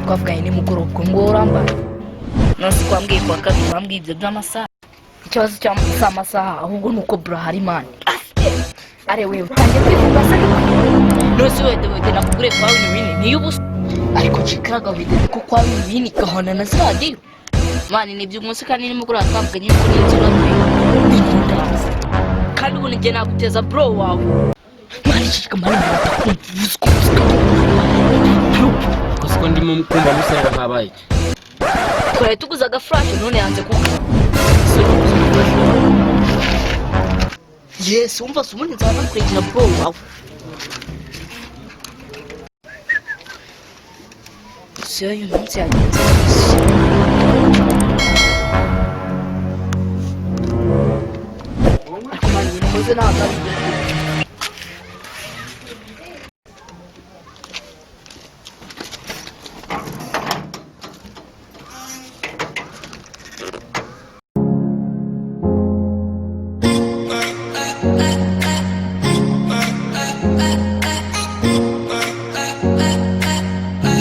twavuganye nimugoroba ngo urambara nasi kwambwiye kwa kabiri bambwiye ibyo by'amasaha ikibazo cy'amasaha ahubwo nuko bro hari man are wewe utangiye kwivuga se nose wede nakugure kwa wini niyo ubusa ariko chikaga wide ko kwa wini gahona na radio mani nibyo umunsi kandi nimugoroba twavuganye ko n'inzu n'abantu kandi ubu nige naguteza bro wawe mani chika mani ko ndimo mukumva musanga nkabaye twari tuguzaga flash none yanze kuko yes umva sumuni nzana kwegera bro wawe sio yunzi yagenze ariko mani muze naga